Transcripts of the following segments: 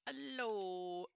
Hello.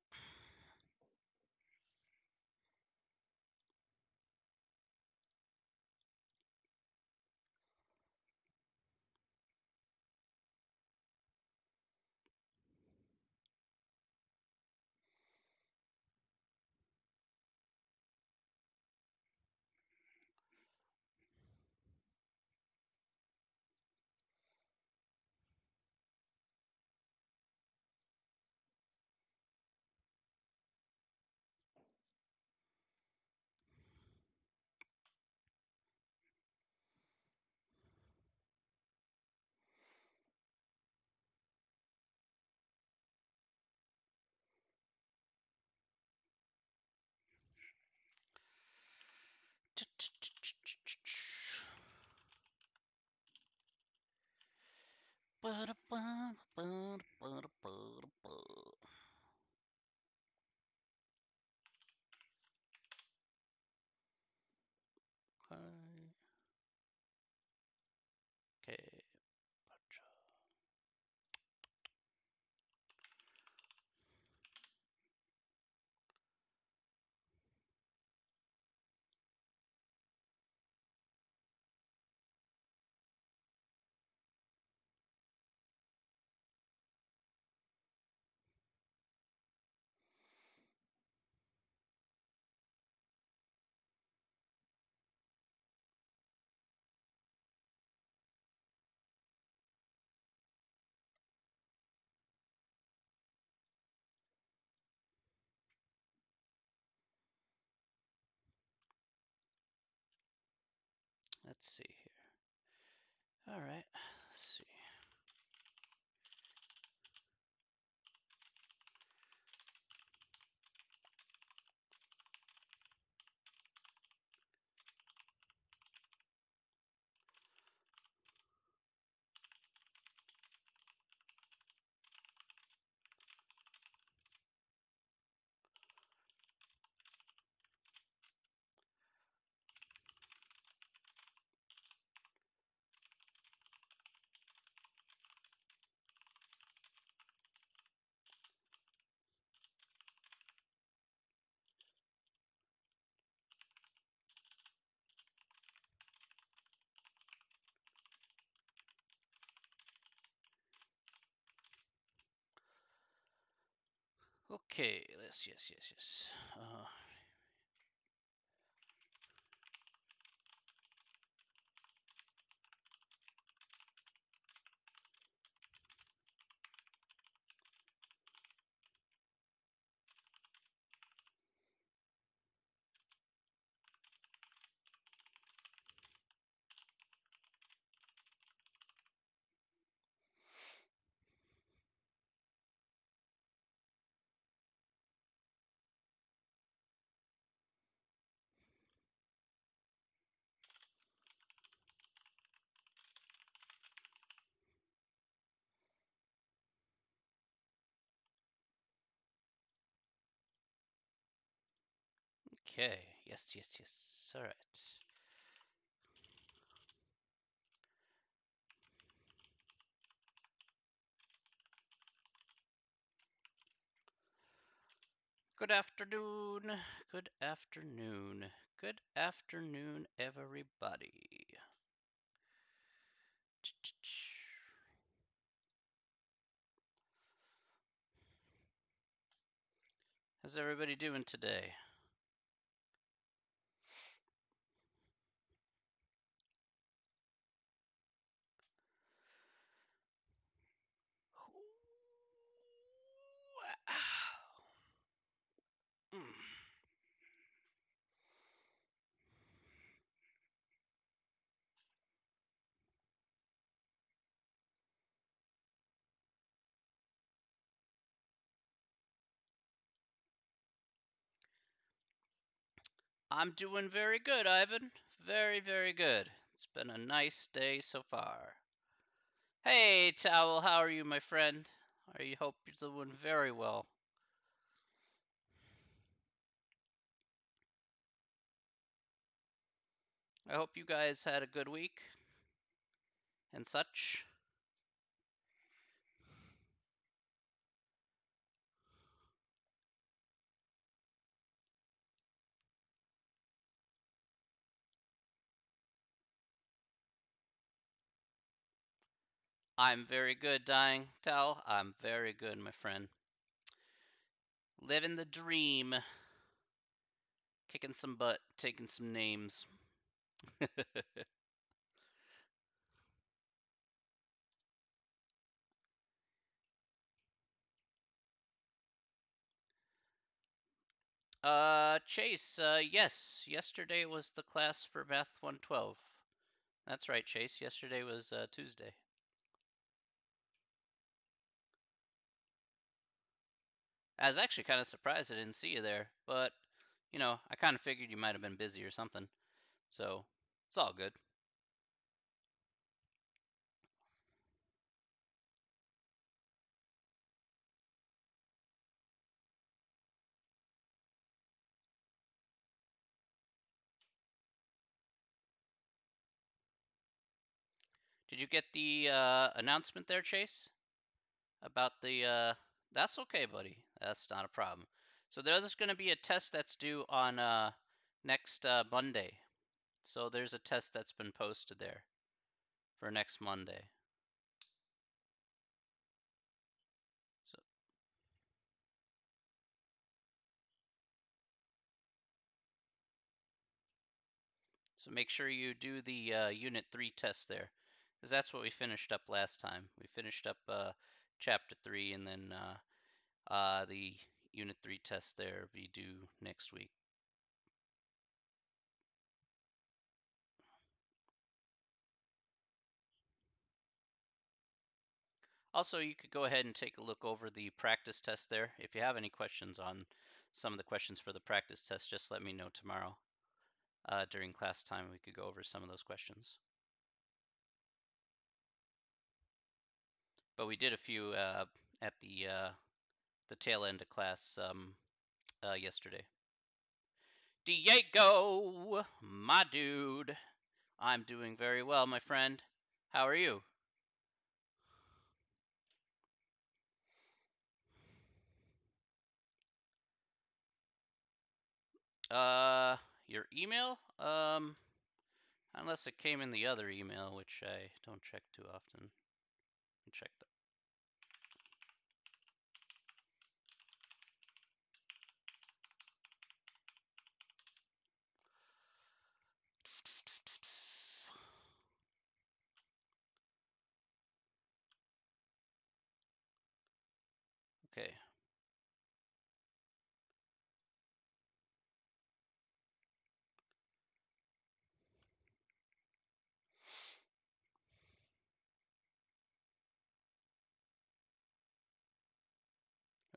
Okay. Let's see here. All right. Let's see. Okay. Yes. Okay. Yes. All right. Good afternoon. Good afternoon. Good afternoon, everybody. How's everybody doing today? I'm doing very good, Ivan. Very good. It's been a nice day so far. Hey, Towel, how are you, my friend? I hope you're doing very well. I hope you guys had a good week and such. I'm very good, Dying Towel. I'm very good, my friend. Living the dream. Kicking some butt, taking some names. Chase, yes, yesterday was the class for Math 112. That's right, Chase. Yesterday was Tuesday. I was actually kind of surprised I didn't see you there, but I kind of figured you might have been busy or something. So it's all good. Did you get the announcement there, Chase? About the That's okay, buddy. That's not a problem. So there's going to be a test that's due on next Monday. So there's a test that's been posted there for next Monday. So, so make sure you do the Unit 3 test there, because that's what we finished up last time. We finished up Chapter 3, and then the Unit 3 test there will be due next week. Also, you could go ahead and take a look over the practice test there. If you have any questions on some of the questions for the practice test, just let me know tomorrow. During class time, we could go over some of those questions. But we did a few at the tail end of class yesterday. Diego, my dude. I'm doing very well, my friend. How are you? Uh, your email? Unless it came in the other email, which I don't check too often. Check that. Okay.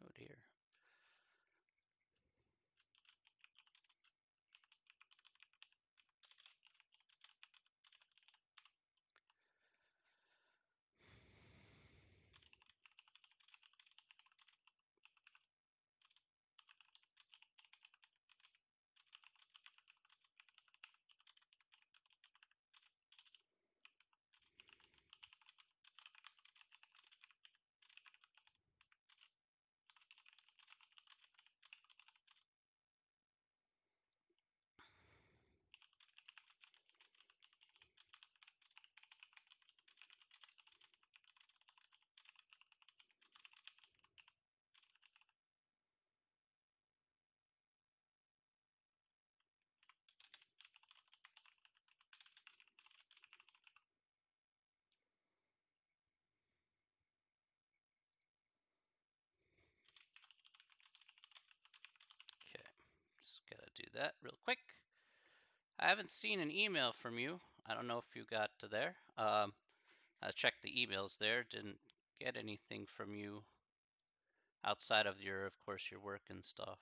Oh dear. Okay. Just gotta do that real quick. I haven't seen an email from you. I don't know if you got to there. I checked the emails there. Didn't get anything from you outside of of course, your work and stuff.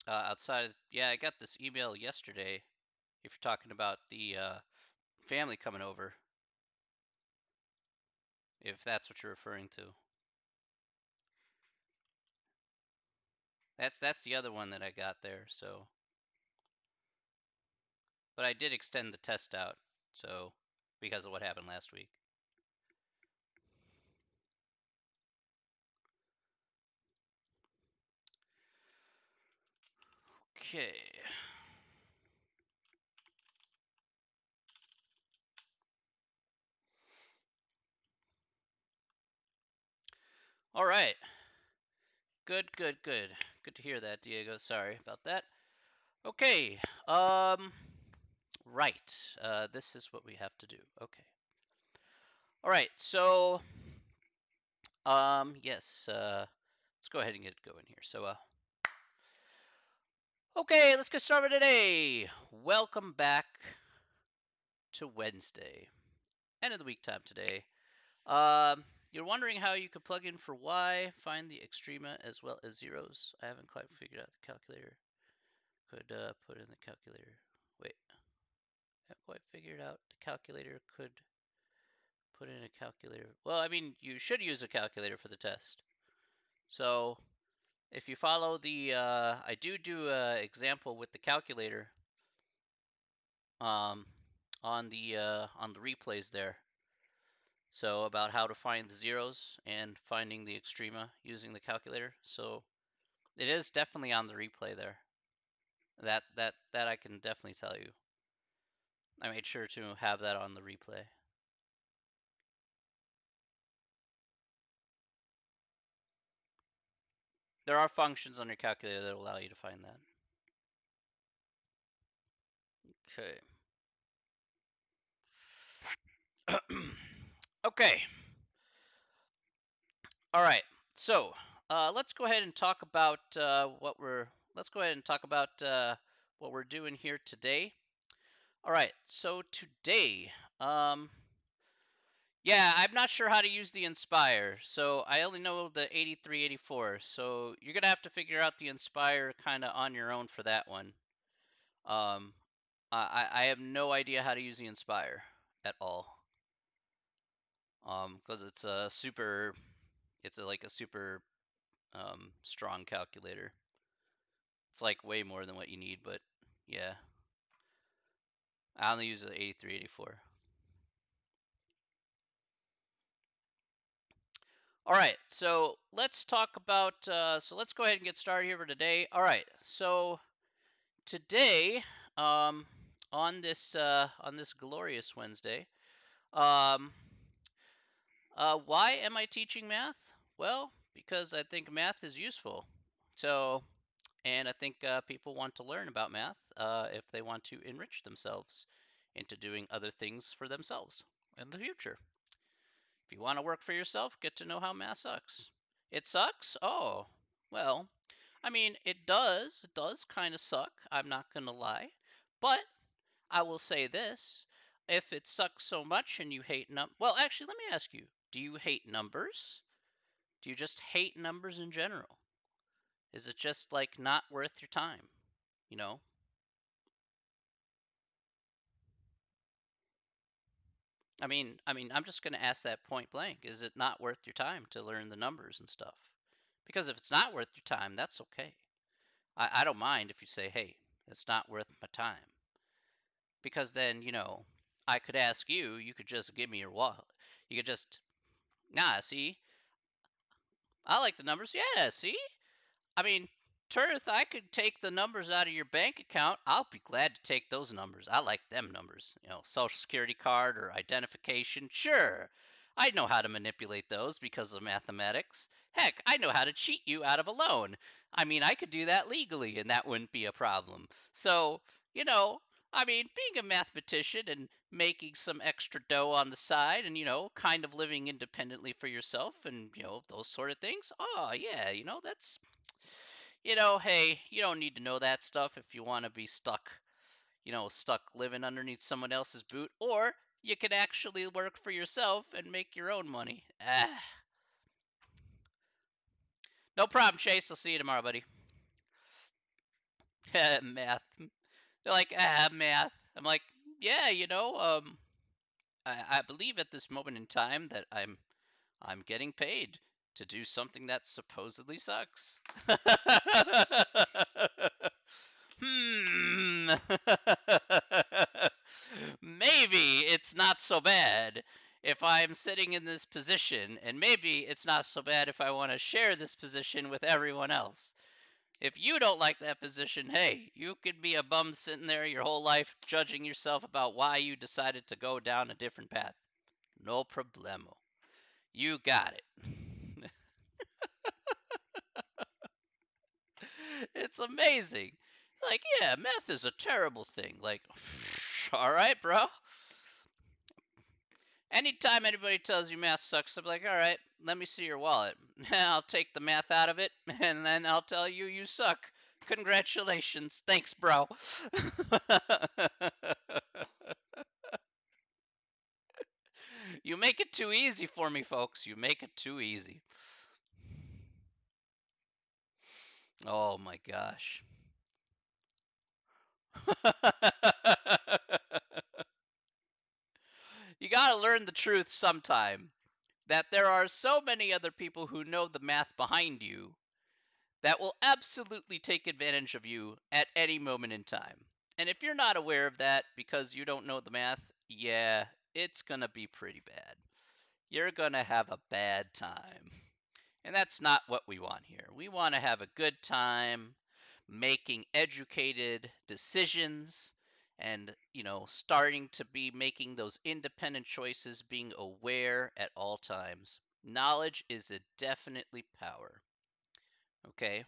Outside, yeah, I got this email yesterday. If you're talking about the family coming over, if that's what you're referring to, that's the other one that I got there. So, but I did extend the test out, so because of what happened last week. Okay. All right. Good, good, good. Good to hear that, Diego. Sorry about that. Okay. Right. This is what we have to do. Okay. All right. So, yes. Let's go ahead and get going here. So, okay, let's get started today. Welcome back to Wednesday, end of the week time today. You're wondering how you could plug in for Y, find the extrema as well as zeros. I haven't quite figured out the calculator. Could put in the calculator. Wait, I haven't quite figured out the calculator. Could put in a calculator. Well, I mean, you should use a calculator for the test. So if you follow the, I do a example with the calculator um, on the replays there. So about how to find the zeros and finding the extrema using the calculator. So it is definitely on the replay there. That I can definitely tell you. I made sure to have that on the replay. There are functions on your calculator that allow you to find that. Okay. Okay. All right. So let's go ahead and talk about Let's go ahead and talk about what we're doing here today. All right. So today, yeah, I'm not sure how to use the Inspire, so I only know the 8384. So you're gonna have to figure out the Inspire kind of on your own for that one. Um, I have no idea how to use the Inspire at all. Because it's a super, like a super strong calculator. It's like way more than what you need, but yeah, I only use the 8384. All right, so let's talk about. So let's go ahead and get started here for today. All right, so today, on this glorious Wednesday, um, why am I teaching math? Well, because I think math is useful. So, and I think people want to learn about math if they want to enrich themselves into doing other things for themselves in the future. If you want to work for yourself, get to know how math sucks. It sucks? Oh, well, I mean, it does. It does kind of suck. I'm not going to lie. But I will say this. If it sucks so much and you hate well, actually, let me ask you, do you hate numbers? Do you just hate numbers in general? Is it just like not worth your time? You know? I'm just going to ask that point blank. Is it not worth your time to learn the numbers and stuff? Because if it's not worth your time, that's okay. I don't mind if you say, hey, it's not worth my time. Because then, I could ask you, you could just give me your wallet. You could just, nah, see, I like the numbers. Yeah, see? I mean, Turth, I could take the numbers out of your bank account. I'll be glad to take those numbers. I like them numbers. Social security card or identification. Sure. I know how to manipulate those because of mathematics. Heck, I know how to cheat you out of a loan. I mean, I could do that legally and that wouldn't be a problem. So, being a mathematician and making some extra dough on the side and, kind of living independently for yourself and, those sort of things. Oh, yeah, hey, you don't need to know that stuff if you want to be stuck, stuck living underneath someone else's boot, or you could actually work for yourself and make your own money. No problem, Chase. I'll see you tomorrow, buddy. Math. They're like, math. I'm like, yeah, I believe at this moment in time that I'm getting paid to do something that supposedly sucks. Hmm. Maybe it's not so bad if I'm sitting in this position, and maybe it's not so bad if I want to share this position with everyone else. If you don't like that position, hey, you could be a bum sitting there your whole life judging yourself about why you decided to go down a different path. No problemo. You got it. It's amazing. Like, yeah, math is a terrible thing. Like, all right, bro. Anytime anybody tells you math sucks, I'm like, all right, let me see your wallet. I'll take the math out of it, and then I'll tell you you suck. Congratulations. Thanks, bro. You make it too easy for me, folks. You make it too easy. Oh my gosh. You gotta learn the truth sometime. That there are so many other people who know the math behind you that will absolutely take advantage of you at any moment in time. And if you're not aware of that because you don't know the math, yeah, it's going to be pretty bad. You're going to have a bad time. And that's not what we want here. We want to have a good time making educated decisions and, starting to be making those independent choices, being aware at all times. Knowledge is a definitely power. Okay?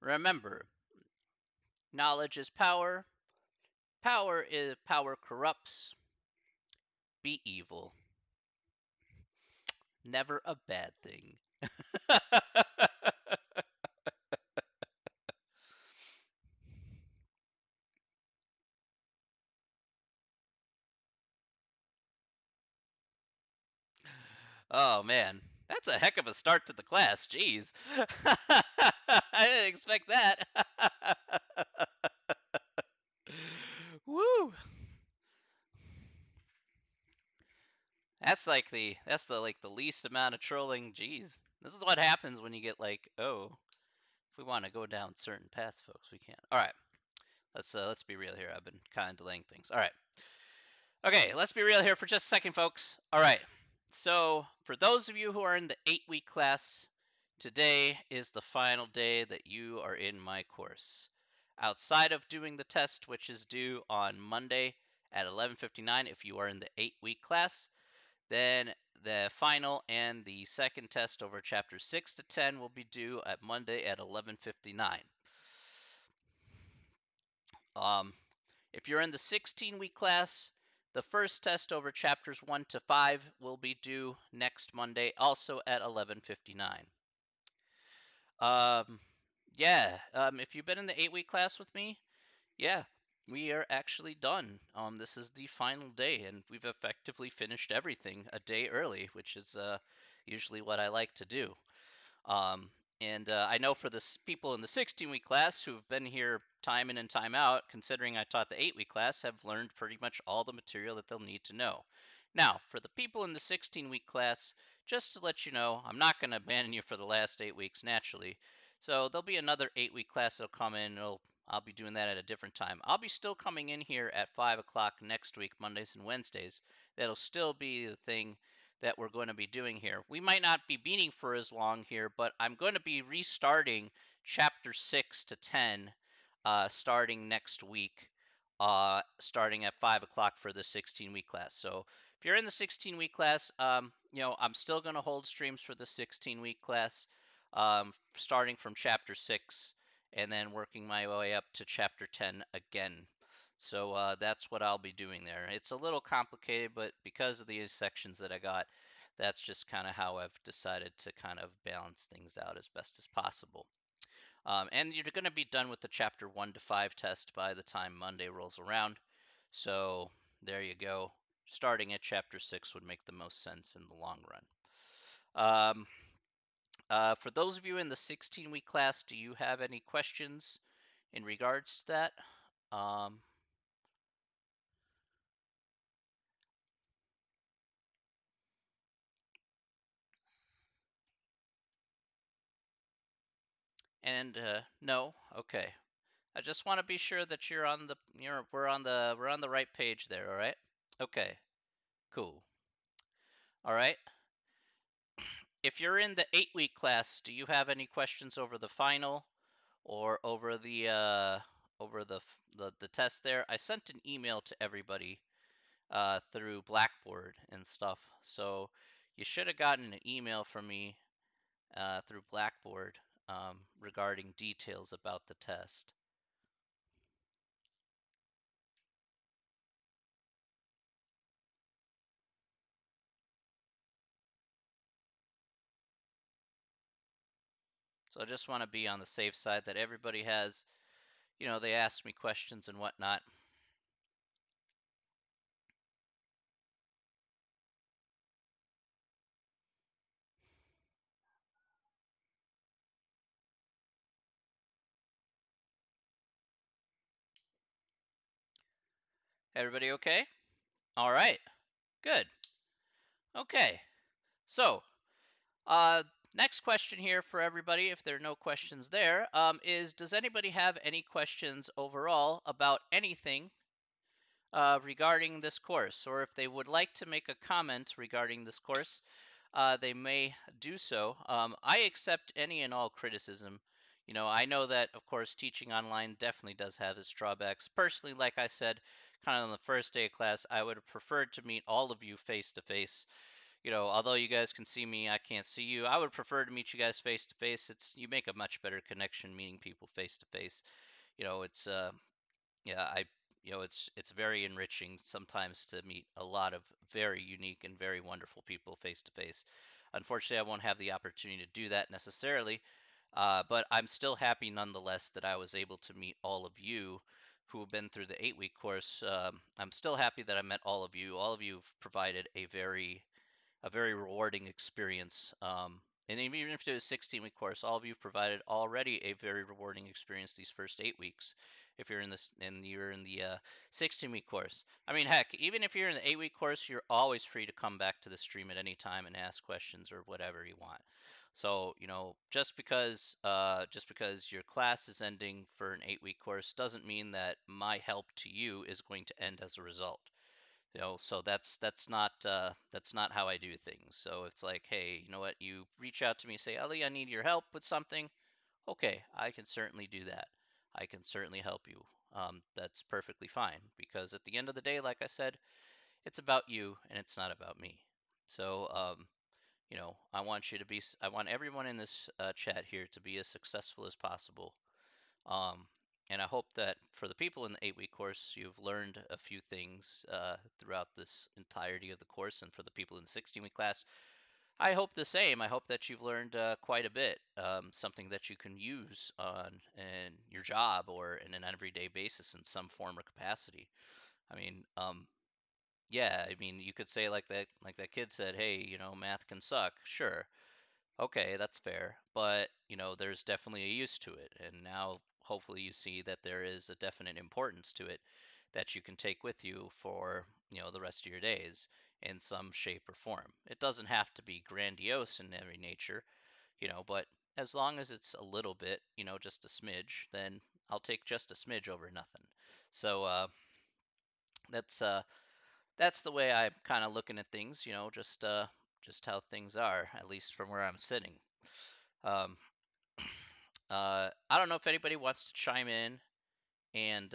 Remember, knowledge is power. Power corrupts. Be evil. Never a bad thing. Oh man, that's a heck of a start to the class. Jeez. I didn't expect that. Woo. That's the least amount of trolling. Jeez. This is what happens when you get like, oh, if we want to go down certain paths, folks, we can't. All right. Let's be real here. I've been kind of delaying things. All right. Okay, let's be real here for just a second, folks. All right. So, for those of you who are in the 8-week class, today is the final day that you are in my course. Outside of doing the test, which is due on Monday at 11:59, if you are in the 8-week class, then the final and the second test over chapters 6 to 10 will be due at Monday at 11:59. Um, if you're in the 16-week class, the first test over chapters 1 to 5 will be due next Monday, also at 11:59. Um, yeah, if you've been in the 8-week class with me, yeah, we are actually done. This is the final day, and we've effectively finished everything a day early, which is usually what I like to do. Um, and I know for the people in the 16-week class who've been here time in and time out, considering I taught the 8-week class, have learned pretty much all the material that they'll need to know. Now, for the people in the 16-week class, just to let you know, I'm not going to abandon you for the last 8 weeks naturally. So there'll be another 8-week class that'll come in. I'll be doing that at a different time. I'll be still coming in here at 5 o'clock next week, Mondays and Wednesdays. That'll still be the thing that we're going to be doing here. We might not be meeting for as long here, but I'm going to be restarting chapter 6 to 10 starting next week, starting at 5 o'clock for the 16-week class. So if you're in the 16-week class, I'm still going to hold streams for the 16-week class, starting from chapter 6 and then working my way up to chapter 10 again. So that's what I'll be doing there. It's a little complicated, but because of the sections that I got, that's just kind of how I've decided to kind of balance things out as best as possible. And you're going to be done with the chapter 1 to 5 test by the time Monday rolls around. So there you go. Starting at chapter 6 would make the most sense in the long run. For those of you in the 16-week class, do you have any questions in regards to that? Um, and no, okay. I just want to be sure that we're on the right page there. All right. Okay. Cool. All right. if you're in the 8-week class, do you have any questions over the final or over the test there? I sent an email to everybody through Blackboard and stuff, so you should have gotten an email from me through Blackboard regarding details about the test. So I just want to be on the safe side that everybody has, they ask me questions and whatnot. Everybody okay? All right, good. Okay, so uh, next question here for everybody, if there are no questions there, is does anybody have any questions overall about anything regarding this course? Or if they would like to make a comment regarding this course, they may do so. I accept any and all criticism. I know that, of course, teaching online definitely does have its drawbacks. Personally, like I said, kind of on the first day of class, I would have preferred to meet all of you face to face. Although you guys can see me, I can't see you. I would prefer to meet you guys face to face. You make a much better connection meeting people face to face. It's yeah, it's very enriching sometimes to meet a lot of very unique and very wonderful people face to face. Unfortunately, I won't have the opportunity to do that necessarily, but I'm still happy nonetheless that I was able to meet all of you who have been through the 8-week course. I'm still happy that I met all of you. All of you have provided a very rewarding experience. And even if it was a 16-week course, all of you have provided already a very rewarding experience these first 8 weeks. If you're in this and you're in the 16-week course, I mean, heck, even if you're in the 8-week course, you're always free to come back to the stream at any time and ask questions or whatever you want. So, just because your class is ending for an 8-week course doesn't mean that my help to you is going to end as a result. So that's not how I do things. So it's like, hey, you know what? You reach out to me, say, Ellie, I need your help with something. Okay, I can certainly do that. I can certainly help you. That's perfectly fine because at the end of the day, like I said, it's about you and it's not about me. So I want everyone in this chat here to be as successful as possible. um, and I hope that for the people in the 8-week course, you've learned a few things throughout this entirety of the course. And for the people in the 16-week class, I hope the same. I hope that you've learned quite a bit, something that you can use on in your job or in an everyday basis in some form or capacity. I mean, yeah, I mean, you could say like that kid said, hey, math can suck. Sure, okay, that's fair. But, there's definitely a use to it. And now hopefully you see that there is a definite importance to it that you can take with you for, the rest of your days in some shape or form. It doesn't have to be grandiose in every nature, but as long as it's a little bit, just a smidge, then I'll take just a smidge over nothing. So that's uh, that's the way I'm kind of looking at things, just how things are, at least from where I'm sitting. Um, I don't know if anybody wants to chime in and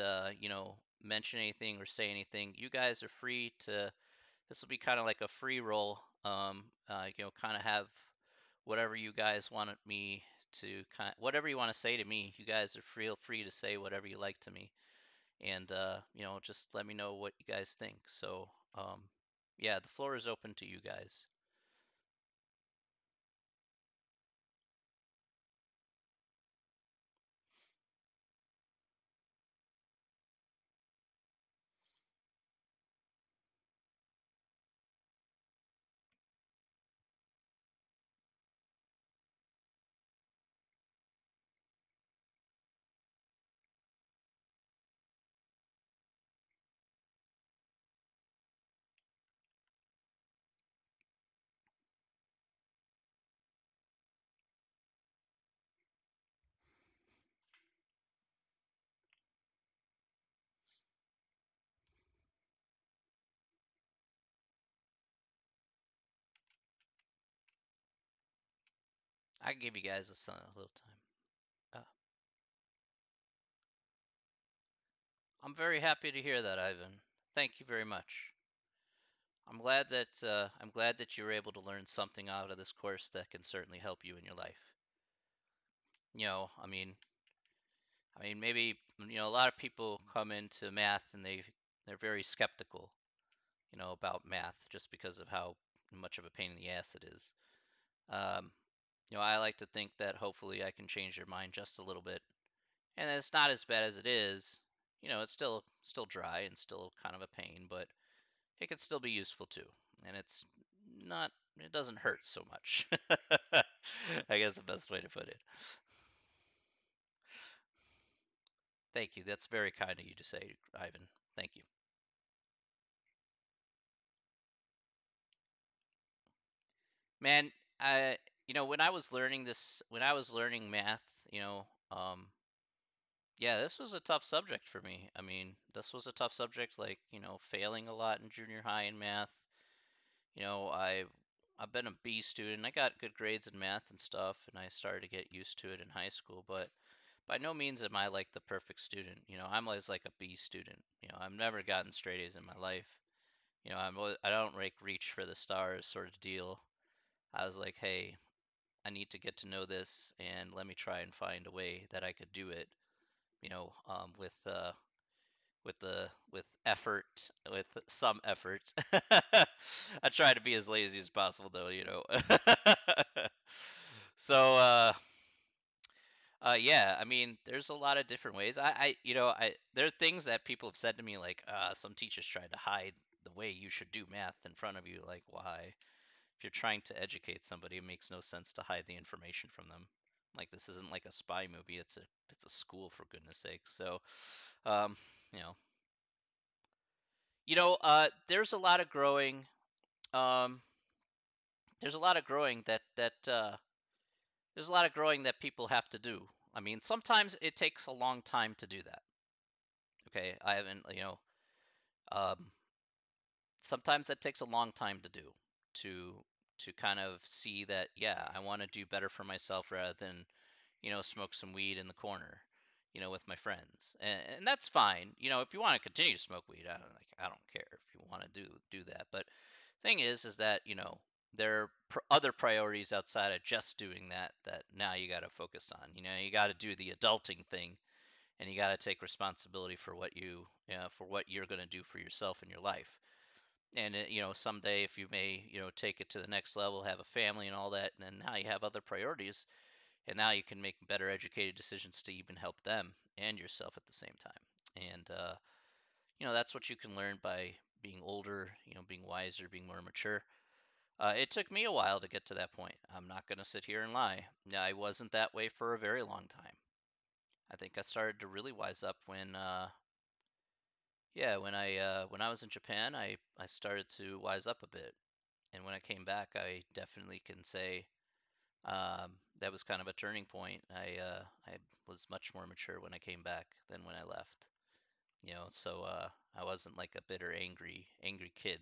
mention anything or say anything. You guys are free to. This will be kind of like a free roll. Kind of have whatever you guys wanted me to whatever you want to say to me. You guys are free to say whatever you like to me, and just let me know what you guys think. So yeah, the floor is open to you guys. I give you guys a little time. I'm very happy to hear that, Ivan. Thank you very much. I'm glad that you were able to learn something out of this course that can certainly help you in your life. You know, maybe a lot of people come into math and they're very skeptical, about math just because of how much of a pain in the ass it is. Um, I like to think that hopefully I can change their mind just a little bit, and it's not as bad as it is. It's still dry and still kind of a pain, but it can still be useful too. And not it doesn't hurt so much. I guess the best way to put it. Thank you. That's very kind of you to say, Ivan. Thank you. Man, I when I was learning math, um yeah, this was a tough subject for me. I mean, this was a tough subject, like, failing a lot in junior high in math. You know, I I've been a B student. I got good grades in math and stuff, and I started to get used to it in high school, but by no means am I like the perfect student. I'm always like a B student. I've never gotten straight A's in my life. I don't like reach for the stars sort of deal. I was like, hey, I need to get to know this, and let me try and find a way that I could do it. With effort, with some effort. I try to be as lazy as possible, though. So, yeah, I mean, there's a lot of different ways. There are things that people have said to me, like, some teachers tried to hide the way you should do math in front of you. Like, why? If you're trying to educate somebody, it makes no sense to hide the information from them. Like, this isn't like a spy movie. It's a school, for goodness sake. So, um, you know, there's a lot of growing. Um, there's a lot of growing there's a lot of growing that people have to do. I mean, sometimes it takes a long time to do that. Okay, I haven't, um, sometimes that takes a long time to do to kind of see that, yeah, I want to do better for myself rather than, smoke some weed in the corner, with my friends. And that's fine. If you want to continue to smoke weed, I don't care if you want to do that. But thing is that, there are other priorities outside of just doing that now you got to focus on. You got to do the adulting thing, and you got to take responsibility for for what you're going to do for yourself in your life. And someday, if you may, take it to the next level, have a family and all that, and then now you have other priorities, and now you can make better educated decisions to even help them and yourself at the same time. And that's what you can learn by being older, being wiser, being more mature. It took me a while to get to that point. I'm not going to sit here and lie. I wasn't that way for a very long time. I think I started to really wise up when yeah, when I was in Japan, I started to wise up a bit. And when I came back, I definitely can say that was kind of a turning point. I was much more mature when I came back than when I left. So I wasn't like a bitter, angry kid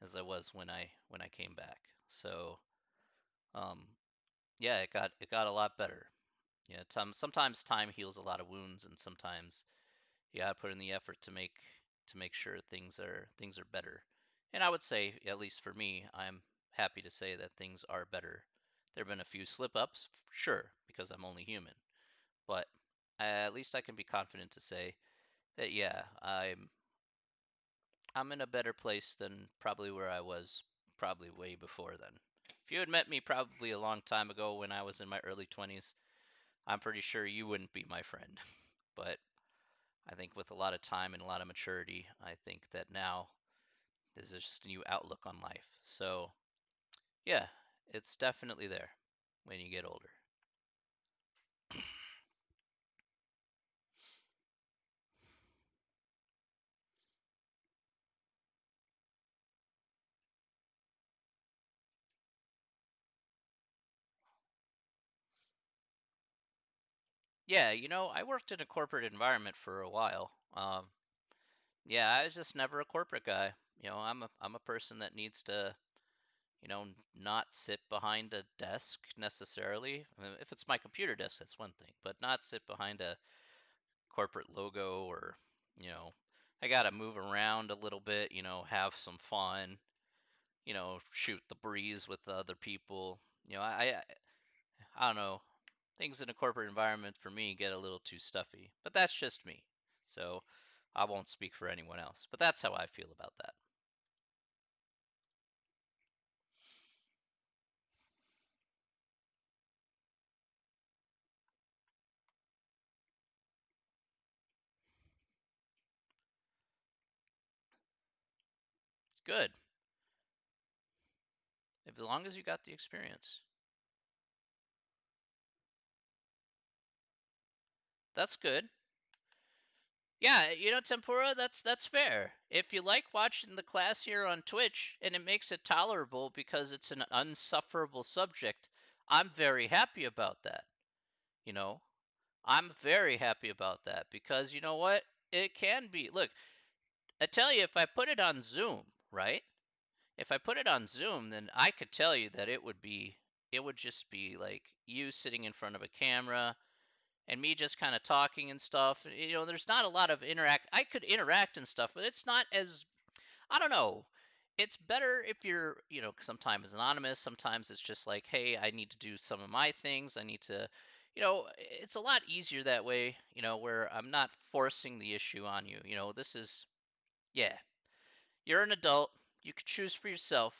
as I was when I came back. So um, yeah, it got a lot better. Yeah, sometimes time heals a lot of wounds, and sometimes you gotta put in the effort to make sure things are better. And I would say, at least for me, I'm happy to say that things are better. There have been a few slip ups, sure, because I'm only human, but at least I can be confident to say that, yeah, I'm in a better place than probably where I was probably way before then. If you had met me probably a long time ago when I was in my early 20s, I'm pretty sure you wouldn't be my friend. But I think with a lot of time and a lot of maturity, I think that now there's just a new outlook on life. So, yeah, it's definitely there when you get older. Yeah, I worked in a corporate environment for a while. Yeah, I was just never a corporate guy. I'm a person that needs to, not sit behind a desk necessarily. I mean, if it's my computer desk, that's one thing, but not sit behind a corporate logo or, you know, I got to move around a little bit, have some fun, shoot the breeze with the other people. I don't know. Things in a corporate environment for me get a little too stuffy, but that's just me. So I won't speak for anyone else, but that's how I feel about that. Good. As long as you got the experience. That's good. Yeah, Tempura, that's fair. If you like watching the class here on Twitch and it makes it tolerable because it's an unsufferable subject, I'm very happy about that. You know, I'm very happy about that because you know what? It can be. Look, I tell you, if I put it on Zoom, right? If I put it on Zoom, then I could tell you that it would just be like you sitting in front of a camera and me just kind of talking and stuff. There's not a lot of interact. I could interact and stuff, but it's not as, I don't know. It's better if you're, sometimes anonymous. Sometimes it's just like, hey, I need to do some of my things. I need to, it's a lot easier that way, where I'm not forcing the issue on you. This is, yeah, you're an adult. You can choose for yourself.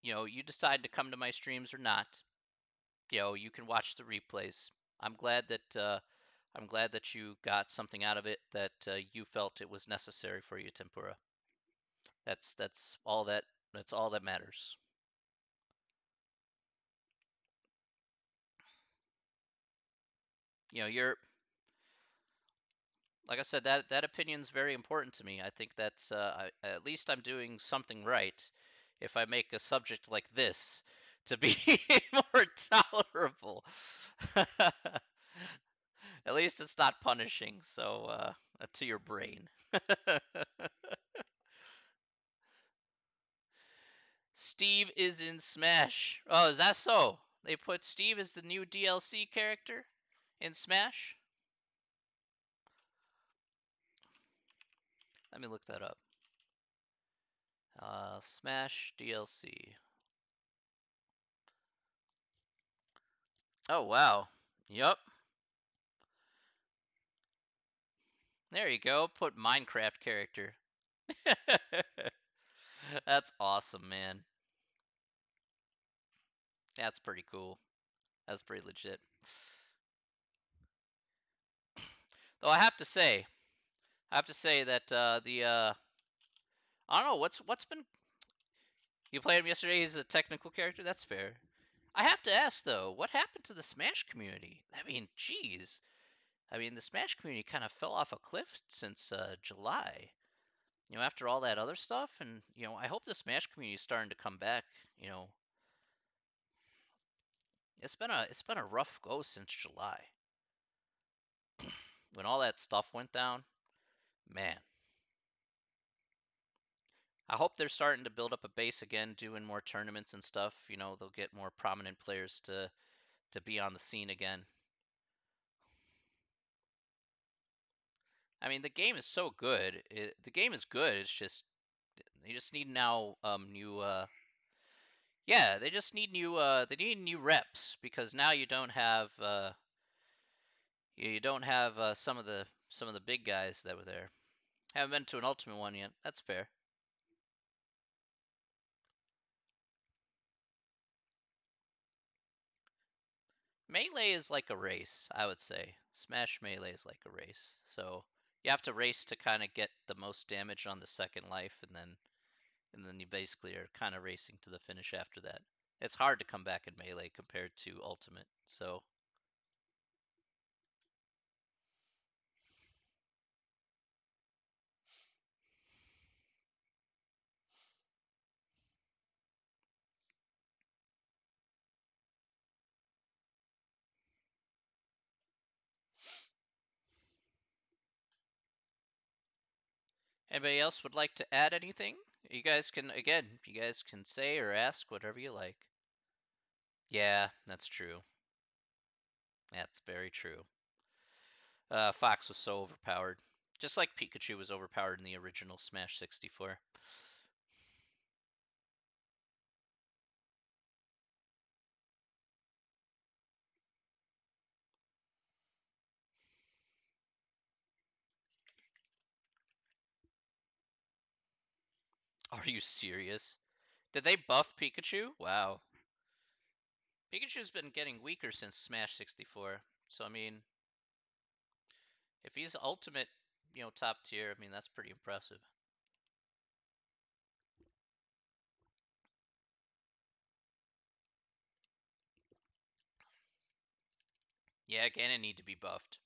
You decide to come to my streams or not. You can watch the replays. I'm glad that I'm glad that you got something out of it that you felt it was necessary for you, Tempura. That's all that matters. You're like I said, that opinion's very important to me. I think that's at least I'm doing something right if I make a subject like this to be more tolerable. At least it's not punishing, so to your brain. Steve is in Smash. Oh, is that so? They put Steve as the new DLC character in Smash? Let me look that up. Smash DLC. Oh, wow. Yup. There you go. Put Minecraft character. That's awesome, man. That's pretty cool. That's pretty legit. Though I have to say that the I don't know what's been. You played him yesterday. He's a technical character. That's fair. I have to ask though, what happened to the Smash community? I mean, geez. I mean, the Smash community kind of fell off a cliff since July. After all that other stuff, and I hope the Smash community is starting to come back. You know, it's been a rough go since July when all that stuff went down. Man, I hope they're starting to build up a base again, doing more tournaments and stuff. They'll get more prominent players to be on the scene again. I mean, the game is so good. The game is good. It's just they just need now new yeah, they just need new reps because now you don't have some of the big guys that were there. Haven't been to an ultimate one yet. That's fair. Melee is like a race, I would say. Smash Melee is like a race. So you have to race to kind of get the most damage on the second life, and then you basically are kind of racing to the finish after that. It's hard to come back in Melee compared to Ultimate. So anybody else would like to add anything? you guys can say or ask whatever you like. Yeah, that's true. That's very true. Fox was so overpowered. Just like Pikachu was overpowered in the original Smash 64. Are you serious? Did they buff Pikachu? Wow. Pikachu's been getting weaker since Smash 64. So, I mean, if he's ultimate, top tier, I mean, that's pretty impressive. Yeah, Ganon need to be buffed.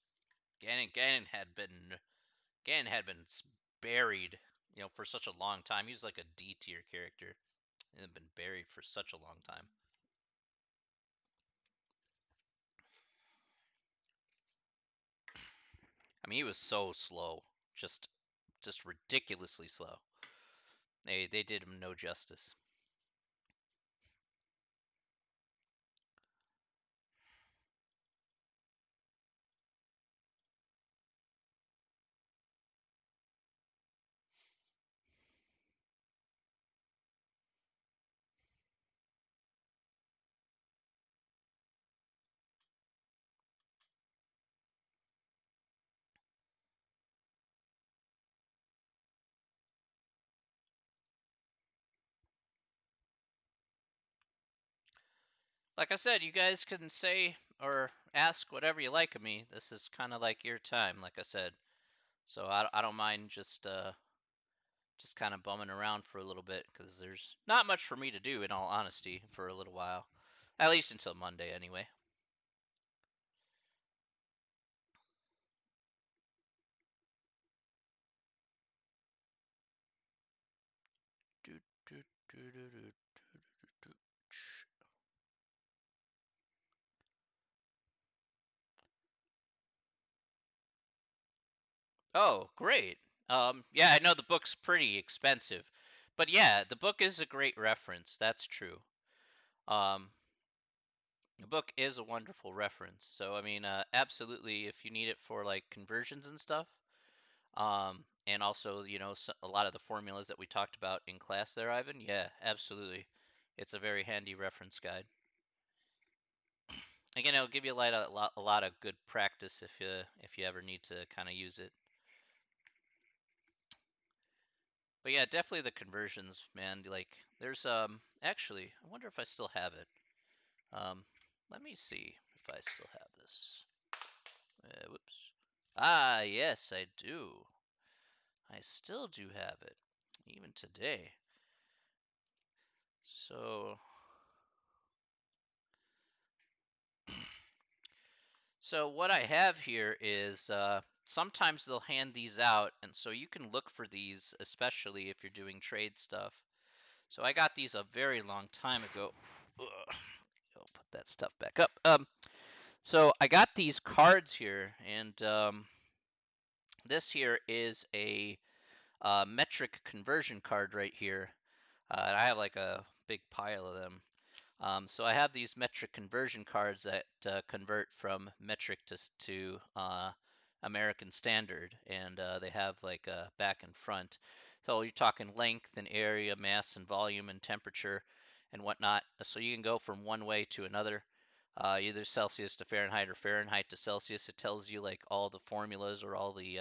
Ganon had been buried, for such a long time. He was like a D tier character and had been buried for such a long time. I mean, he was so slow, just just ridiculously slow. They did him no justice. Like I said, you guys can say or ask whatever you like of me. This is kind of like your time, like I said. So I don't mind just kind of bumming around for a little bit because there's not much for me to do in all honesty for a little while, at least until Monday anyway. Oh, great. Yeah, I know the book's pretty expensive, but yeah, the book is a great reference. That's true. Um, the book is a wonderful reference. So I mean, absolutely, if you need it for like conversions and stuff, and also a lot of the formulas that we talked about in class there, Ivan. Yeah, absolutely, it's a very handy reference guide. Again, it'll give you a lot of good practice if you ever need to kind of use it. But yeah, definitely the conversions, man. Like, there's actually, I wonder if I still have it. Um, Let me see if I still have this. Whoops. Ah, yes, I do. I still do have it, even today. So, so what I have here is sometimes they'll hand these out, and so you can look for these, especially if you're doing trade stuff. So I got these a very long time ago. Ugh. I'll put that stuff back up. So I got these cards here, and this here is a metric conversion card right here. And I have like a big pile of them. So I have these metric conversion cards that convert from metric to American Standard, and they have like a back and front. So you're talking length and area, mass and volume and temperature and whatnot. So you can go from one way to another, either Celsius to Fahrenheit or Fahrenheit to Celsius. It tells you like all the formulas or all the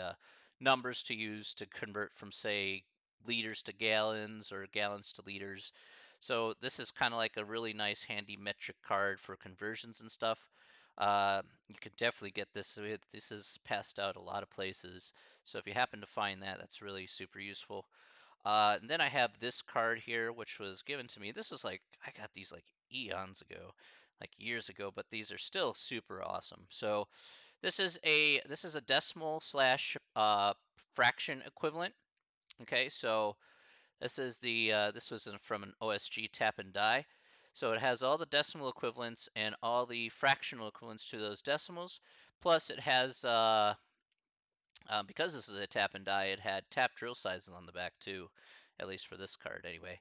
numbers to use to convert from, say, liters to gallons or gallons to liters. So this is kind of like a really nice handy metric card for conversions and stuff. You could definitely get this. This is passed out a lot of places. So if you happen to find that, that's really super useful. And then I have this card here, which was given to me. This was like, I got these like eons ago, like years ago, but these are still super awesome. So this is a decimal slash fraction equivalent. Okay, so this was from an OSG tap and die. So it has all the decimal equivalents and all the fractional equivalents to those decimals. Plus it has because this is a tap and die, it had tap drill sizes on the back too. at least for this card anyway.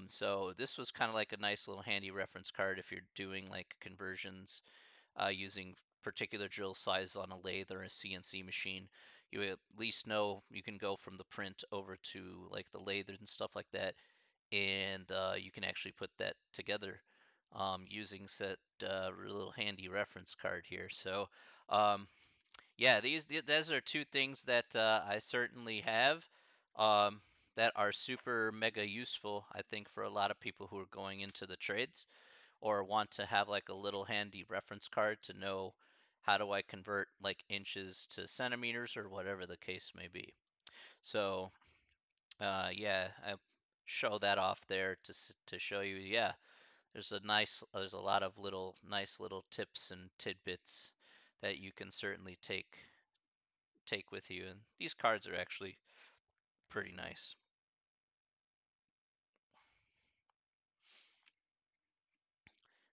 So this was kind of like a nice little handy reference card if you're doing like conversions using particular drill size on a lathe or a CNC machine. You at least know you can go from the print over to like the lathe and stuff like that, and you can actually put that together using set little handy reference card here. So um, yeah, those are two things that I certainly have um, that are super mega useful, I think, for a lot of people who are going into the trades or want to have like a little handy reference card to know how do I convert like inches to centimeters or whatever the case may be. So yeah, I show that off there to show you. Yeah, there's a lot of little nice little tips and tidbits that you can certainly take with you, and these cards are actually pretty nice.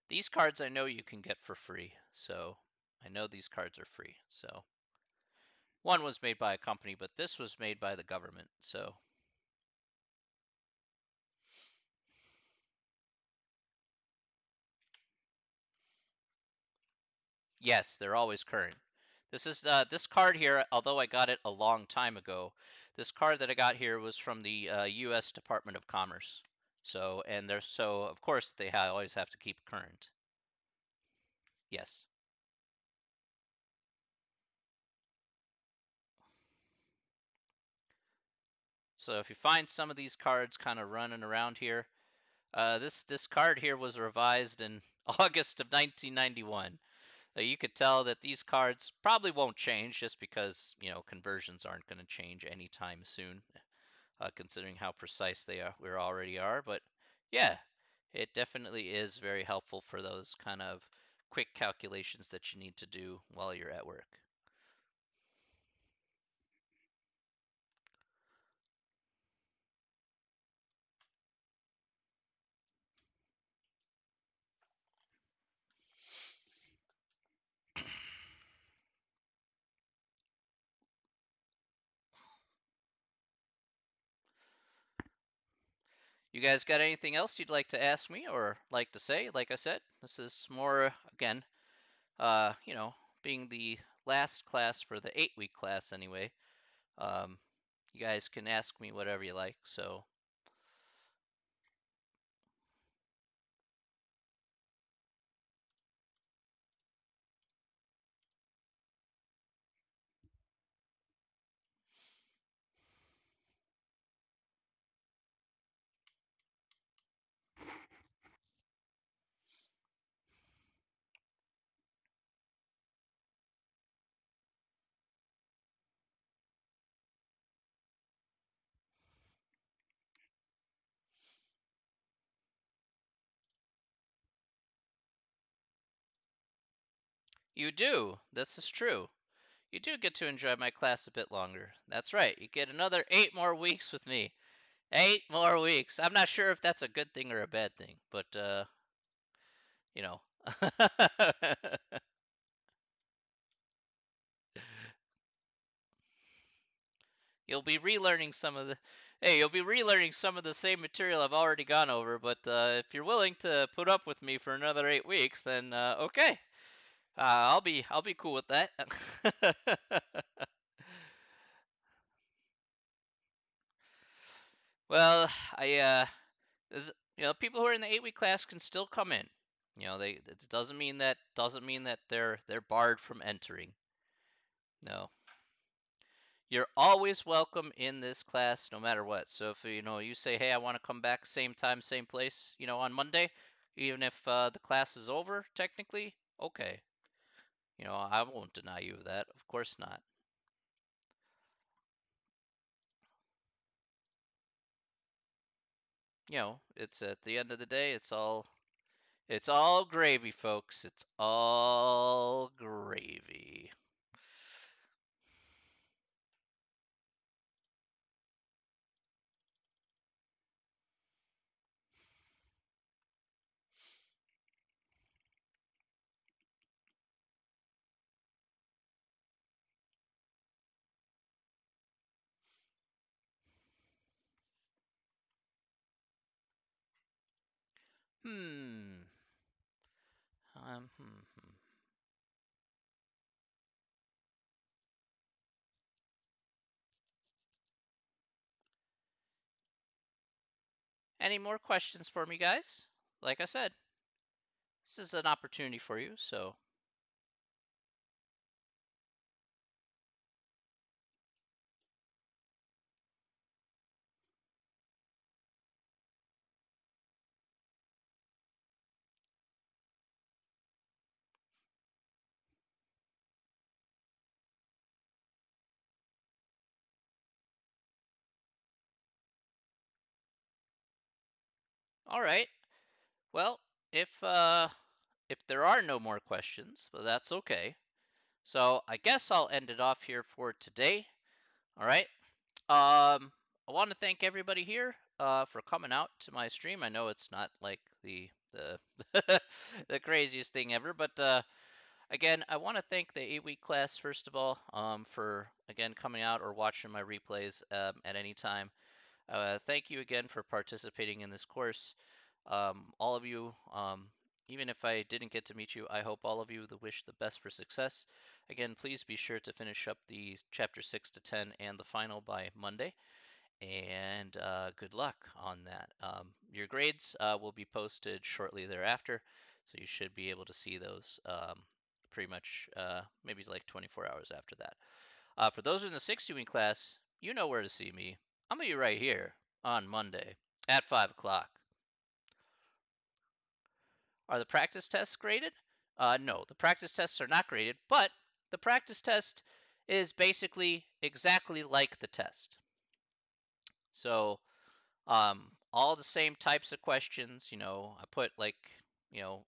These cards I know you can get for free, so I know these cards are free. So one was made by a company, but this was made by the government. So yes, they're always current. This card here, although I got it a long time ago, this card that I got here was from the U.S. Department of Commerce. So and they're so of course they always have to keep current. Yes. So if you find some of these cards kind of running around here, this card here was revised in August of 1991. You could tell that these cards probably won't change just because conversions aren't going to change anytime soon, considering how precise we already are. But yeah, it definitely is very helpful for those kind of quick calculations that you need to do while you're at work. You guys got anything else you'd like to ask me or like to say? Like I said, this is more, again, uh, you know, being the last class for the 8-week class anyway. Um, you guys can ask me whatever you like. So, you do. This is true. You do get to enjoy my class a bit longer. That's right. You get another 8 more weeks with me. 8 more weeks. I'm not sure if that's a good thing or a bad thing, but you know. You'll be relearning some of the Hey, you'll be relearning some of the same material I've already gone over, but if you're willing to put up with me for another 8 weeks, then okay. I'll be cool with that. Well, I people who are in the 8-week class can still come in. They it doesn't mean that they're barred from entering. No. You're always welcome in this class no matter what. So if you say, "Hey, I want to come back same time, same place," on Monday, even if the class is over technically, okay. I won't deny you of that. Of course not. It's at the end of the day, it's all gravy, folks. It's all gravy. Hmm. Um, hmm, hmm. Any more questions for me, guys? Like I said, this is an opportunity for you, so. All right. Well, if there are no more questions, well, that's okay. So I guess I'll end it off here for today. All right. I want to thank everybody here for coming out to my stream. I know it's not like the the craziest thing ever, but again, I want to thank the 8-week class first of all for again coming out or watching my replays at any time. Thank you again for participating in this course. All of you, even if I didn't get to meet you, I hope all of you wish the best for success. Again, please be sure to finish up the chapter 6 to 10 and the final by Monday. And good luck on that. Your grades will be posted shortly thereafter, so you should be able to see those pretty much maybe like 24 hours after that. For those in the 60-week class, you know where to see me. I'm going to be right here on Monday at 5 o'clock. Are the practice tests graded? No, the practice tests are not graded, but the practice test is basically exactly like the test. So, all the same types of questions, I put like, you know,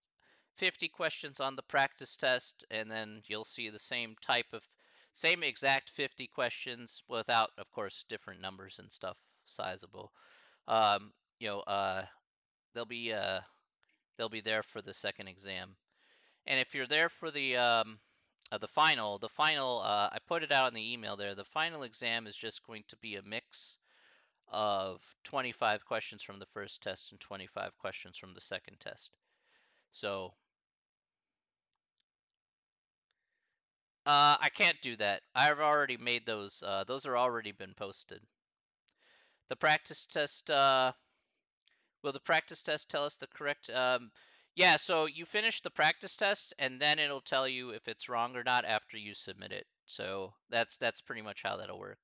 50 questions on the practice test, and then you'll see the same exact 50 questions without, of course, different numbers and stuff, sizable. Um, you know, they'll be uh, they'll be there for the second exam. And if you're there for the final, I put it out in the email there. The final exam is just going to be a mix of 25 questions from the first test and 25 questions from the second test. So I can't do that. I've already made those. Those are already been posted. The practice test. Will the practice test tell us the correct? Yeah. So you finish the practice test, and then it'll tell you if it's wrong or not after you submit it. So that's pretty much how that'll work.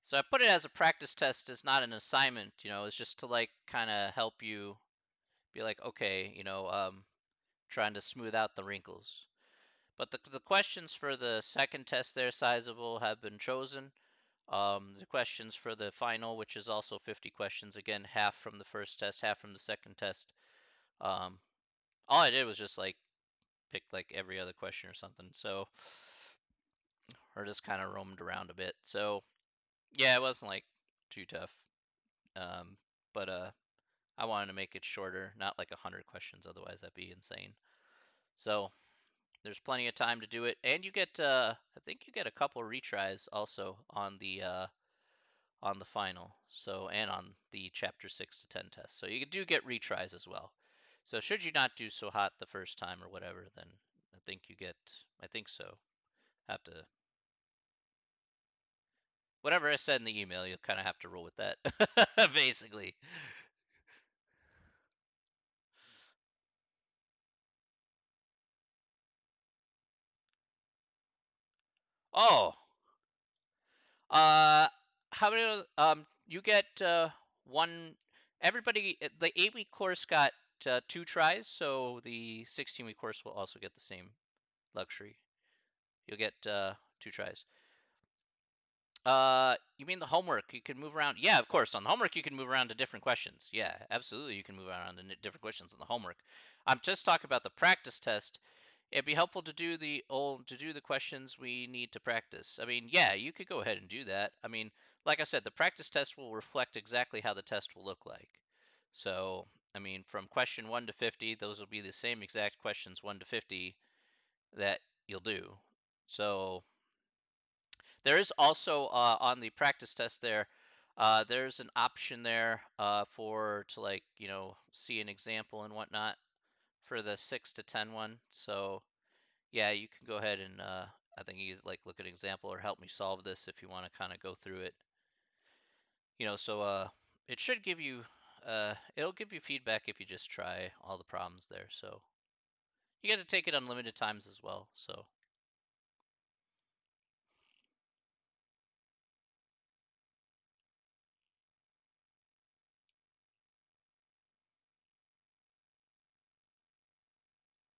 So I put it as a practice test. It's not an assignment. It's just to like kind of help you be like, okay, trying to smooth out the wrinkles. But the questions for the second test there, sizable, have been chosen. The questions for the final, which is also 50 questions, again, half from the first test, half from the second test. Um, all I did was just like pick like every other question or something. So, or just kind of roamed around a bit. So, yeah, it wasn't like too tough. Um, but I wanted to make it shorter, not like 100 questions, otherwise that'd be insane. So, there's plenty of time to do it, and you get I think you get a couple retries also on the final. So and on the chapter 6 to 10 test. So you do get retries as well. So should you not do so hot the first time or whatever, then I think you get I think so. Have to whatever I said in the email, you'll kind of have to roll with that basically. Oh, Uh, how many? You get one. Everybody, the 8-week course got 2 tries, so the 16-week course will also get the same luxury. You'll get 2 tries. You mean the homework? You can move around. Yeah, of course. On the homework, you can move around to different questions. Yeah, absolutely. You can move around to different questions on the homework. I'm just talking about the practice test. It'd be helpful to do the questions we need to practice. I mean, yeah, you could go ahead and do that. I mean, like I said, the practice test will reflect exactly how the test will look like. So, I mean, from question 1 to 50, those will be the same exact questions 1 to 50 that you'll do. So, There is also on the practice test there, there's an option there for to like see an example and whatnot for the 6 to 10 one. So yeah, you can go ahead and I think you like look at an example or help me solve this if you want to kind of go through it. So it should give you it'll give you feedback if you just try all the problems there. So you get to take it unlimited times as well. So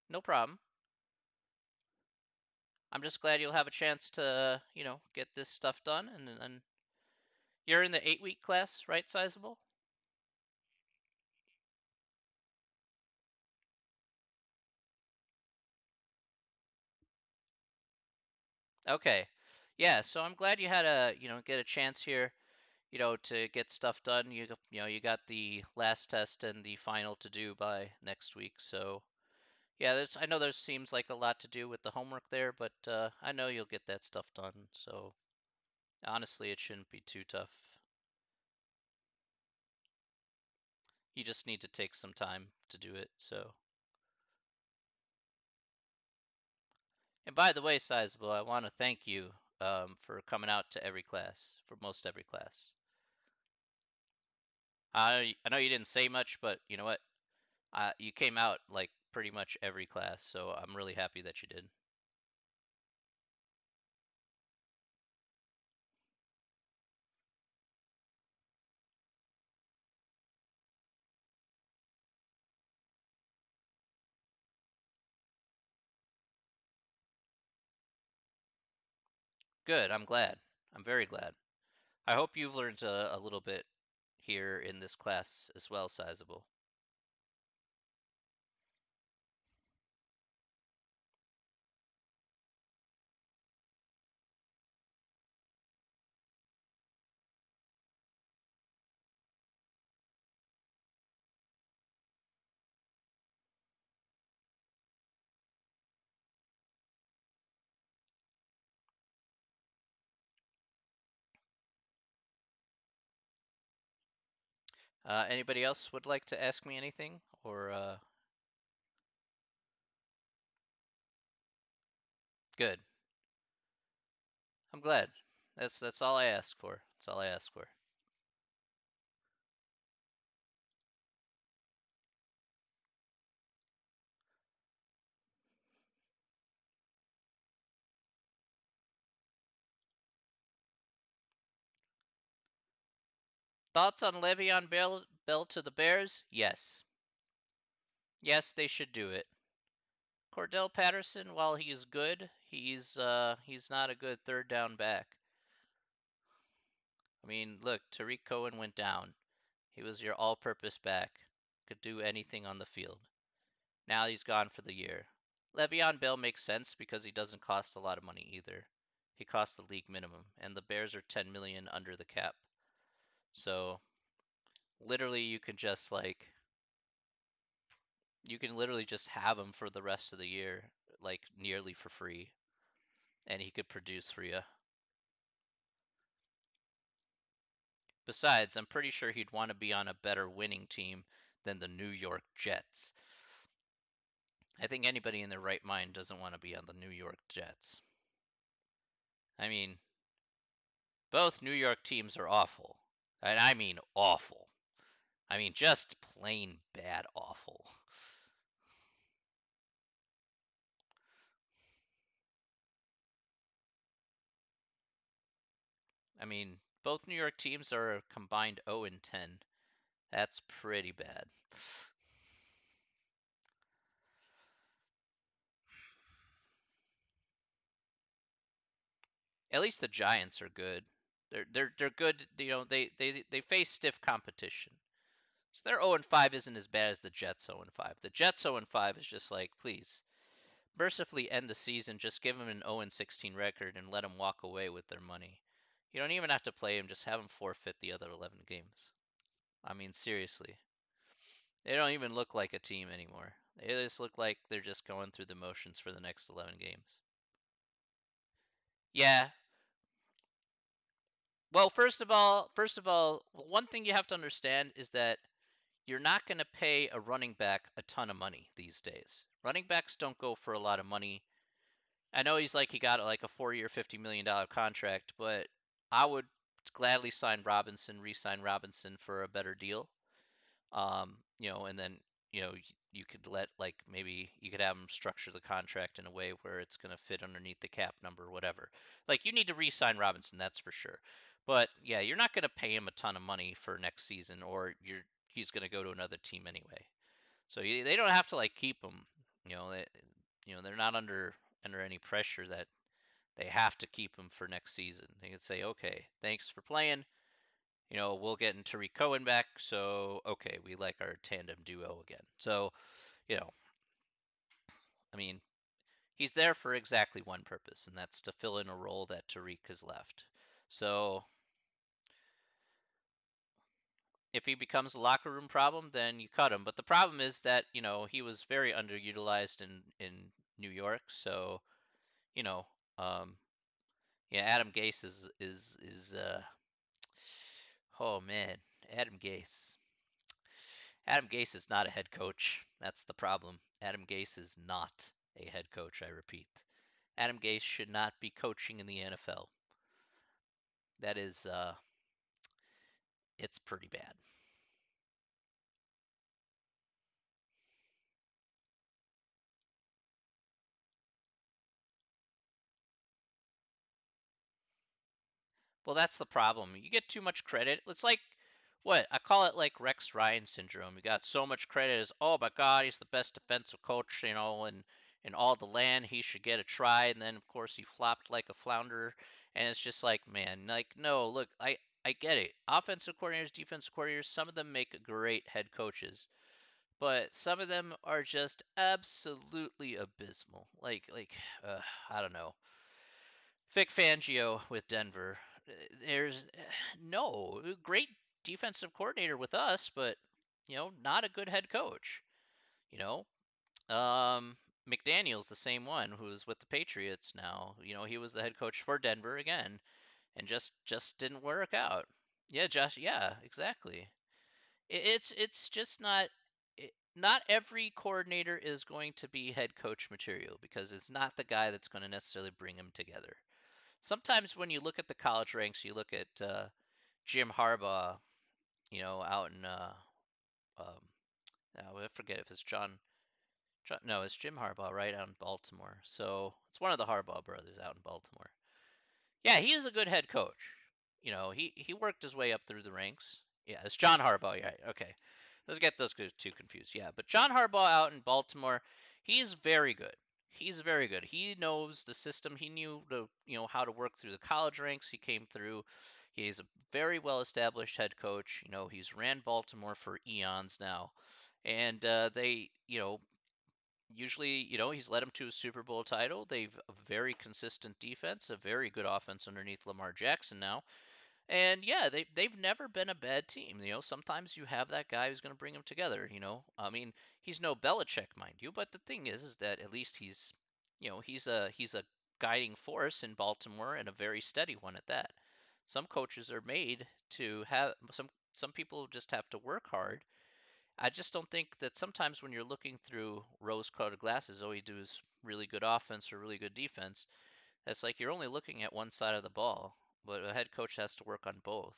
no problem. I'm just glad you'll have a chance to, get this stuff done. And you're in the 8 week class, right, Sizable? Okay. Yeah, so I'm glad you had a, get a chance here, to get stuff done. You got the last test and the final to do by next week. So, yeah, I know there seems like a lot to do with the homework there, but I know you'll get that stuff done. So, honestly, it shouldn't be too tough. You just need to take some time to do it. So, and by the way, Sizable, I want to thank you for coming out to every class, for most every class. I know you didn't say much, but you know what? You came out like pretty much every class, so I'm really happy that you did. Good. I'm glad. I'm very glad. I hope you've learned a little bit here in this class as well, Sizable. Anybody else would like to ask me anything, or good? I'm glad. That's all I ask for. That's all I ask for. Thoughts on Le'Veon Bell to the Bears? Yes. Yes, they should do it. Cordell Patterson, while he is good, he's not a good third down back. I mean, look, Tariq Cohen went down. He was your all-purpose back. Could do anything on the field. Now he's gone for the year. Le'Veon Bell makes sense because he doesn't cost a lot of money either. He costs the league minimum, and the Bears are 10 million under the cap. So literally, you can literally just have him for the rest of the year, like nearly for free, and he could produce for you. Besides, I'm pretty sure he'd want to be on a better winning team than the New York Jets. I think anybody in their right mind doesn't want to be on the New York Jets. I mean, both New York teams are awful. And I mean awful. I mean just plain bad awful. I mean, both New York teams are combined 0 and 10. That's pretty bad. At least the Giants are good. They're good. They face stiff competition. So their 0 and 5 isn't as bad as the Jets 0 and 5. The Jets 0 and 5 is just like, please, mercifully end the season. Just give them an 0 and 16 record and let them walk away with their money. You don't even have to play them. Just have them forfeit the other 11 games. I mean, seriously, they don't even look like a team anymore. They just look like they're just going through the motions for the next 11 games. Yeah, Well, first of all, one thing you have to understand is that you're not going to pay a running back a ton of money these days. Running backs don't go for a lot of money. I know he got like a 4 year, $50 million contract, but I would gladly sign Robinson, re-sign Robinson for a better deal. And then you could let like maybe you could have him structure the contract in a way where it's going to fit underneath the cap number or whatever. Like you need to re-sign Robinson, that's for sure. But yeah, you're not going to pay him a ton of money for next season, or he's going to go to another team anyway. So they don't have to like keep him. They're not under any pressure that they have to keep him for next season. They can say, okay, thanks for playing. We'll get Tariq Cohen back. So, okay, we like our tandem duo again. So, you know, I mean, he's there for exactly one purpose, and that's to fill in a role that Tariq has left. So, if he becomes a locker room problem, then you cut him. But the problem is that, he was very underutilized in New York. So, you know, um, yeah, Adam Gase is oh man, Adam Gase. Adam Gase is not a head coach. That's the problem. Adam Gase is not a head coach, I repeat. Adam Gase should not be coaching in the NFL. That is it's pretty bad. Well, that's the problem. You get too much credit. It's like what? I call it like Rex Ryan syndrome. You got so much credit as, oh my God, he's the best defensive coach, in all the land. He should get a try. And then of course he flopped like a flounder. And it's just like, man, like no, look, I get it. Offensive coordinators, defensive coordinators, some of them make great head coaches, but some of them are just absolutely abysmal. I don't know. Vic Fangio with Denver. There's no great defensive coordinator with us, but not a good head coach. You know, McDaniel's the same one who's with the Patriots now. He was the head coach for Denver again, and just didn't work out. Yeah, Josh. Yeah, exactly. It's just not. Not every coordinator is going to be head coach material because it's not the guy that's going to necessarily bring them together. Sometimes when you look at the college ranks, you look at Jim Harbaugh, out in um, I forget if it's no, it's Jim Harbaugh, right, out in Baltimore. So it's one of the Harbaugh brothers out in Baltimore. Yeah, he is a good head coach. He worked his way up through the ranks. Yeah, it's John Harbaugh. Yeah, okay. Let's get those two confused. Yeah, but John Harbaugh out in Baltimore, he's very good. He's very good. He knows the system. He knew how to work through the college ranks. He came through. He's a very well established head coach. He's ran Baltimore for eons now, and they usually he's led them to a Super Bowl title. They've a very consistent defense, a very good offense underneath Lamar Jackson now, and yeah, they've never been a bad team. Sometimes you have that guy who's going to bring them together. I mean, he's no Belichick, mind you, but the thing is that at least he's a guiding force in Baltimore and a very steady one at that. Some coaches are made to have some people just have to work hard. I just don't think that sometimes when you're looking through rose-colored glasses, all you do is really good offense or really good defense. It's like you're only looking at one side of the ball, but a head coach has to work on both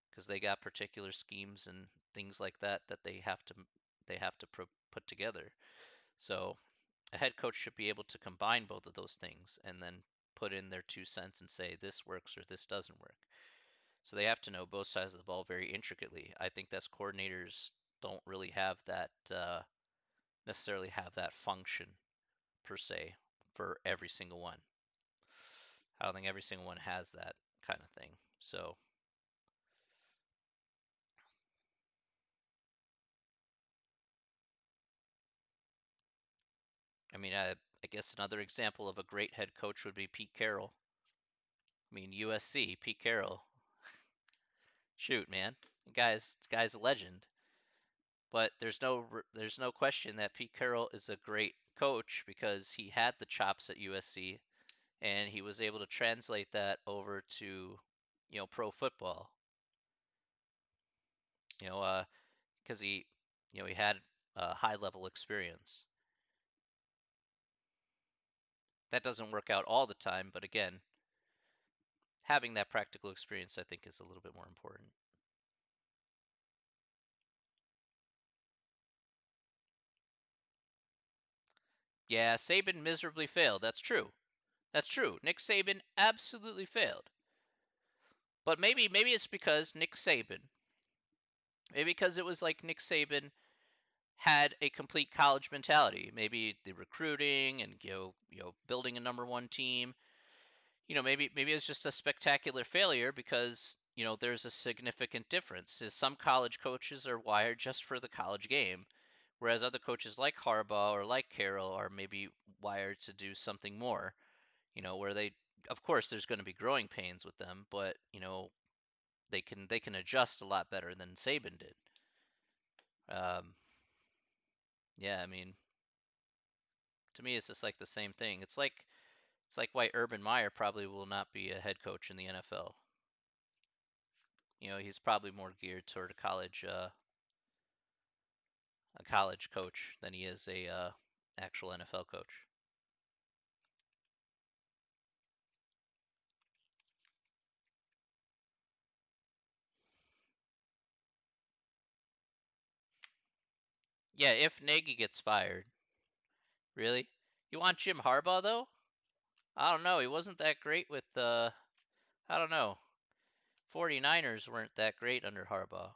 because they got particular schemes and things like that they have to put together. So a head coach should be able to combine both of those things and then put in their 2 cents and say this works or this doesn't work. So they have to know both sides of the ball very intricately. I think that's coordinators don't really have that necessarily have that function per se for every single one. I don't think every single one has that kind of thing. So, I mean, I guess another example of a great head coach would be Pete Carroll. I mean, USC, Pete Carroll. Shoot, man, the guy's a legend. But there's no question that Pete Carroll is a great coach because he had the chops at USC and he was able to translate that over to pro football. Because he had high level experience. That doesn't work out all the time, but again, having that practical experience, I think, is a little bit more important. Yeah, Saban miserably failed. That's true. That's true. Nick Saban absolutely failed. But maybe it's because Nick Saban. Maybe because it was like Nick Saban had a complete college mentality. Maybe the recruiting and building a number one team. Maybe it's just a spectacular failure because there's a significant difference. Some college coaches are wired just for the college game, whereas other coaches like Harbaugh or like Carroll are maybe wired to do something more. Where of course, there's going to be growing pains with them, but they can adjust a lot better than Saban did. Um, yeah, I mean, to me, it's just like the same thing. It's like why Urban Meyer probably will not be a head coach in the NFL. He's probably more geared toward a college coach than he is a actual NFL coach. Yeah, if Nagy gets fired, really, you want Jim Harbaugh though? I don't know. He wasn't that great with the. I don't know. 49ers weren't that great under Harbaugh.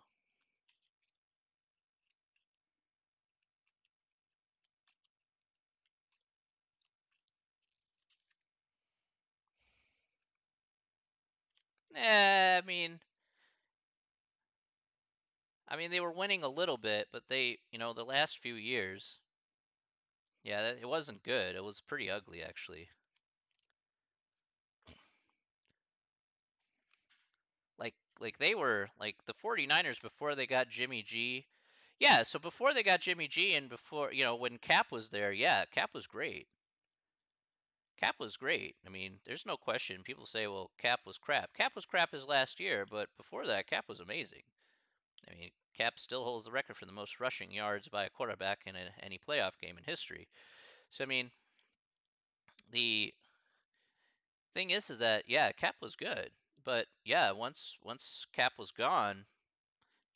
I mean, they were winning a little bit, but the last few years, yeah, it wasn't good. It was pretty ugly, actually. Like they were like the 49ers before they got Jimmy G. Yeah, so before they got Jimmy G and before, when Cap was there, yeah, Cap was great. Cap was great. I mean, there's no question. People say, well, Cap was crap. Cap was crap his last year, but before that, Cap was amazing. I mean, Cap still holds the record for the most rushing yards by a quarterback in any playoff game in history. So, I mean, the thing is that, yeah, Cap was good. But yeah, once Cap was gone,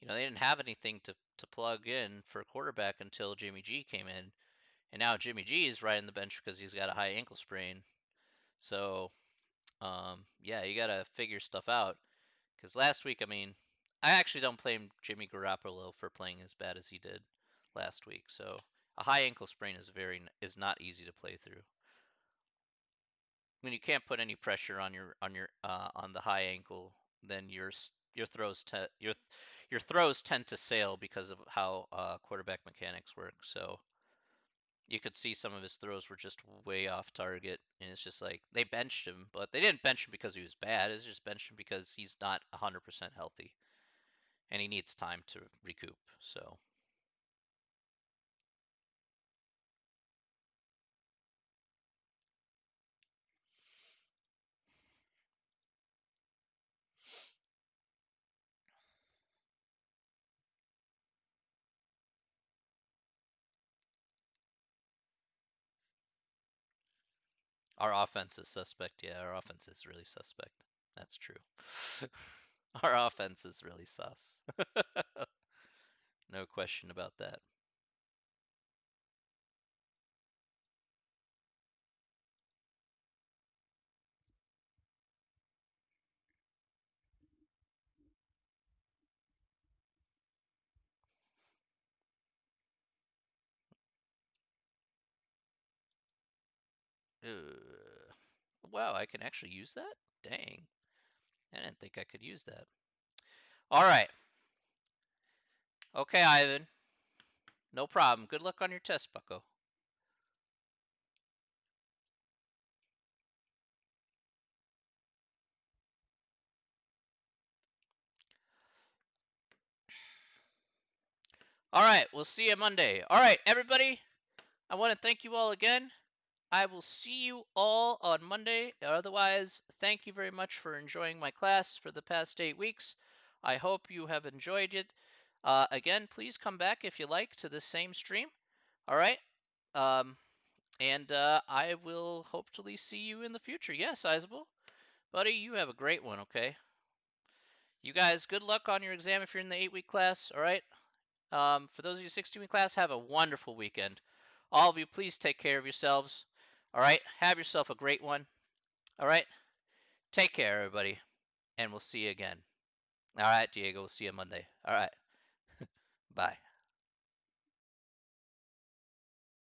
they didn't have anything to plug in for a quarterback until Jimmy G came in. And now Jimmy G is riding the bench because he's got a high ankle sprain. So, yeah, you got to figure stuff out. Because last week, I mean, I actually don't blame Jimmy Garoppolo for playing as bad as he did last week. So, a high ankle sprain is not easy to play through. When you can't put any pressure on the high ankle, then your throws tend to sail because of how quarterback mechanics work. So you could see some of his throws were just way off target, and it's just like they benched him, but they didn't bench him because he was bad. It's just benched him because he's not 100% healthy, and he needs time to recoup. So our offense is suspect. Yeah, our offense is really suspect. That's true. Our offense is really sus. No question about that. Wow, I can actually use that? Dang. I didn't think I could use that. All right. Okay, Ivan. No problem. Good luck on your test, bucko. All right, we'll see you Monday. All right, everybody. I want to thank you all again. I will see you all on Monday. Otherwise, thank you very much for enjoying my class for the past 8 weeks. I hope you have enjoyed it. Again, please come back if you like to the same stream. All right. Um, and I will hopefully see you in the future. Yes, Isabel. Buddy, you have a great one, okay? You guys, good luck on your exam if you're in the 8 week class, all right? For those of you 16-week class, have a wonderful weekend. All of you, please take care of yourselves. All right, have yourself a great one. All right, take care, everybody, and we'll see you again. All right, Diego, we'll see you Monday. All right, bye.